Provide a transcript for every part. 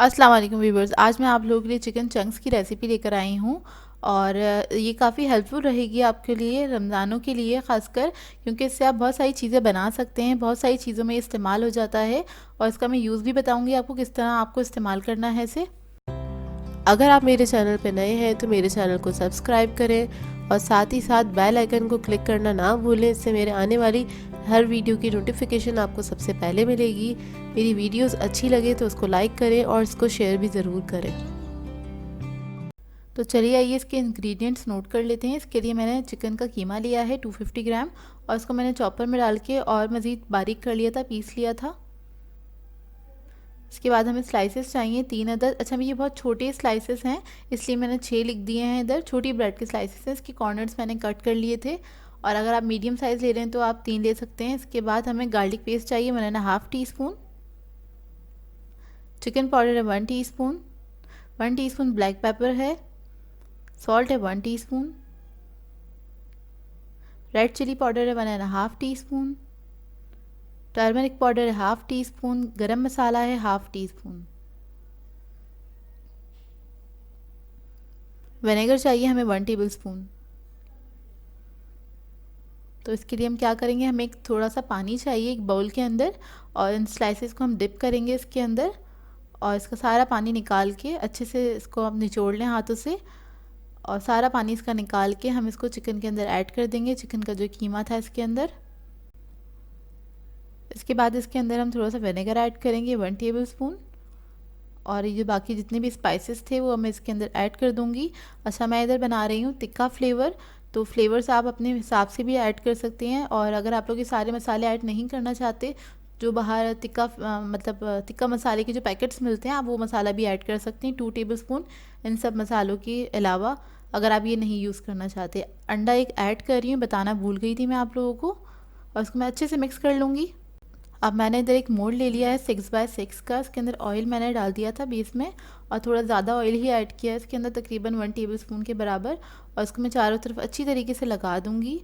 अस्सलाम वालेकुम व्यूवर्स। आज मैं आप लोगों के लिए चिकन चंक्स की रेसिपी लेकर आई हूँ और ये काफ़ी हेल्पफुल रहेगी आपके लिए रमज़ानों के लिए ख़ासकर, क्योंकि इससे आप बहुत सारी चीज़ें बना सकते हैं। बहुत सारी चीज़ों में इस्तेमाल हो जाता है और इसका मैं यूज़ भी बताऊँगी आपको किस तरह आपको इस्तेमाल करना है इसे। अगर आप मेरे चैनल पर नए हैं तो मेरे चैनल को सब्सक्राइब करें और साथ ही साथ बेल आइकन को क्लिक करना ना भूलें। इससे मेरे आने वाली हर वीडियो की नोटिफिकेशन आपको सबसे पहले मिलेगी। मेरी वीडियोस अच्छी लगे तो उसको लाइक करें और इसको शेयर भी ज़रूर करें। तो चलिए आइए इसके इंग्रेडिएंट्स नोट कर लेते हैं। इसके लिए मैंने चिकन का कीमा लिया है 250 ग्राम और इसको मैंने चॉपर में डाल के और मज़ीद बारीक कर लिया था, पीस लिया था। इसके बाद हमें स्लाइसेस चाहिए 3 अदद। अच्छा, ये बहुत छोटे स्लाइसेस हैं इसलिए मैंने 6 लिख दिए हैं। इधर छोटी ब्रेड के स्लाइसेस हैं, इसके कॉर्नर्स मैंने कट कर लिए थे और अगर आप मीडियम साइज़ ले रहे हैं तो आप 3 ले सकते हैं। इसके बाद हमें गार्लिक पेस्ट चाहिए 1.5 टीस्पून, चिकन पाउडर है 1 टीस्पून, 1 टीस्पून ब्लैक पेपर है, सॉल्ट है 1 टीस्पून, रेड चिली पाउडर है 1.5 टीस्पून, टर्मरिक पाउडर है 1/2 टीस्पून, गरम मसाला है 1/2 टीस्पून, विनेगर चाहिए हमें 1 टेबलस्पून। तो इसके लिए हम क्या करेंगे, हमें एक थोड़ा सा पानी चाहिए एक बाउल के अंदर और इन स्लाइसेस को हम डिप करेंगे इसके अंदर और इसका सारा पानी निकाल के अच्छे से इसको आप निचोड़ लें हाथों से और सारा पानी इसका निकाल के हम इसको चिकन के अंदर ऐड कर देंगे, चिकन का जो कीमा था इसके अंदर। इसके बाद इसके अंदर हम थोड़ा सा विनेगर ऐड करेंगे 1 टेबलस्पून और ये जो बाकी जितने भी स्पाइसेस थे वो मैं इसके अंदर ऐड कर दूंगी। अच्छा, मैं इधर बना रही हूँ तिक्का फ्लेवर, तो फ्लेवर्स आप अपने हिसाब से भी ऐड कर सकते हैं और अगर आप लोग ये सारे मसाले ऐड नहीं करना चाहते, जो बाहर तिक्का मसाले के जो पैकेट्स मिलते हैं आप वो मसाला भी ऐड कर सकते हैं 2 टेबलस्पून इन सब मसालों के अलावा, अगर आप ये नहीं यूज़ करना चाहते। अंडा एक ऐड कर रही हूँ, बताना भूल गई थी मैं आप लोगों को, और उसको मैं अच्छे से मिक्स कर लूँगी। अब मैंने इधर एक मोल्ड ले लिया है 6x6 का, इसके अंदर ऑयल मैंने डाल दिया था बेस में और थोड़ा ज़्यादा ऑयल ही ऐड किया है इसके अंदर, तकरीबन 1 टेबलस्पून के बराबर, और इसको मैं चारों तरफ अच्छी तरीके से लगा दूंगी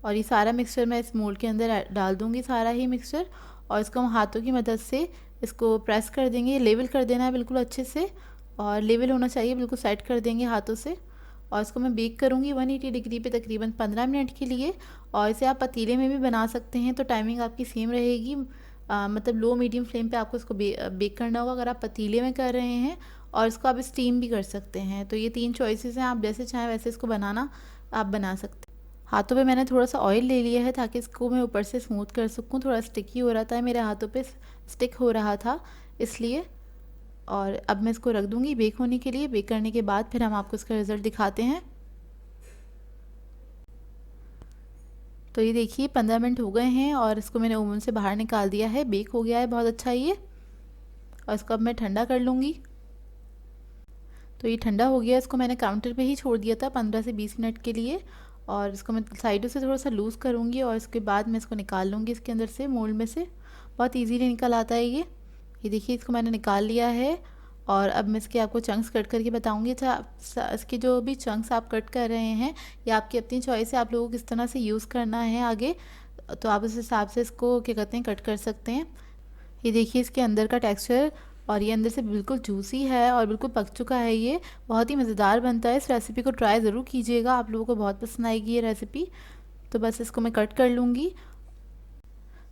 और ये सारा मिक्सचर मैं इस मोल्ड के अंदर डाल दूंगी, सारा ही मिक्सचर, और इसको हम हाथों की मदद से इसको प्रेस कर देंगे। लेवल कर देना है बिल्कुल अच्छे से और लेवल होना चाहिए, बिल्कुल सेट कर देंगे हाथों से और इसको मैं बेक करूँगी 180 डिग्री पे तकरीबन 15 मिनट के लिए। और इसे आप पतीले में भी बना सकते हैं तो टाइमिंग आपकी सेम रहेगी, मतलब लो मीडियम फ्लेम पे आपको इसको बेक करना होगा अगर आप पतीले में कर रहे हैं, और इसको आप स्टीम भी कर सकते हैं। तो ये 3 चॉइसेस हैं, आप जैसे चाहें वैसे इसको बनाना आप बना सकते हैं। हाथों पे मैंने थोड़ा सा ऑयल ले लिया है ताकि इसको मैं ऊपर से स्मूथ कर सकूँ, थोड़ा स्टिकी हो रहा था मेरे हाथों पे, स्टिक हो रहा था इसलिए। और अब मैं इसको रख दूँगी बेक होने के लिए। बेक करने के बाद फिर हम आपको इसका रिज़ल्ट दिखाते हैं। तो ये देखिए 15 मिनट हो गए हैं और इसको मैंने ओवन से बाहर निकाल दिया है, बेक हो गया है बहुत अच्छा ये, और इसको अब मैं ठंडा कर लूँगी। तो ये ठंडा हो गया, इसको मैंने काउंटर पे ही छोड़ दिया था 15 से 20 मिनट के लिए, और इसको मैं साइडों से थोड़ा सा लूज़ करूँगी और इसके बाद मैं इसको निकाल लूँगी इसके अंदर से, मोल्ड में से। बहुत ईजीली निकल आता है ये देखिए इसको मैंने निकाल लिया है। और अब मैं इसके आपको चंक्स कट करके बताऊंगी। अच्छा, इसके जो भी चंक्स आप कट कर रहे हैं ये आपकी अपनी चॉइस है, आप लोगों को किस तरह से यूज़ करना है आगे, तो आप उस हिसाब से इसको क्या कहते हैं कट कर सकते हैं। ये देखिए इसके अंदर का टेक्सचर, और ये अंदर से बिल्कुल जूसी है और बिल्कुल पक चुका है, ये बहुत ही मज़ेदार बनता है। इस रेसिपी को ट्राई ज़रूर कीजिएगा, आप लोगों को बहुत पसंद आएगी ये रेसिपी। तो बस इसको मैं कट कर लूँगी।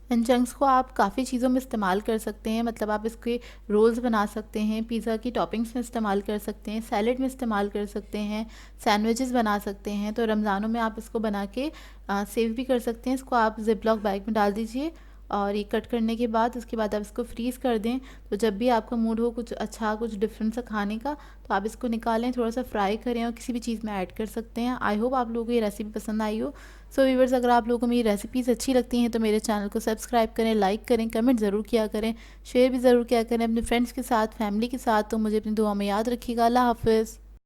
इन चंक्स को आप काफ़ी चीज़ों में इस्तेमाल कर सकते हैं, मतलब आप इसके रोल्स बना सकते हैं, पिज़्ज़ा की टॉपिंग्स में इस्तेमाल कर सकते हैं, सैलेड में इस्तेमाल कर सकते हैं, सैंडविचेस बना सकते हैं। तो रमज़ानों में आप इसको बना के सेव भी कर सकते हैं। इसको आप जिपलॉक बैग में डाल दीजिए और ये कट करने के बाद उसके बाद आप इसको फ्रीज़ कर दें। तो जब भी आपका मूड हो कुछ अच्छा कुछ डिफरेंट सा खाने का, तो आप इसको निकालें, थोड़ा सा फ्राई करें और किसी भी चीज़ में ऐड कर सकते हैं। आई होप आप लोगों को ये रेसिपी पसंद आई हो। सो व्यूअर्स, अगर आप लोगों को मेरी रेसिपीज़ अच्छी लगती हैं तो मेरे चैनल को सब्सक्राइब करें, लाइक करें, कमेंट ज़रूर किया करें, शेयर भी ज़रूर किया करें अपने फ्रेंड्स के साथ, फैमिली के साथ। तो मुझे अपनी दुआ में याद रखिएगा। अल्लाह हाफ़िज़।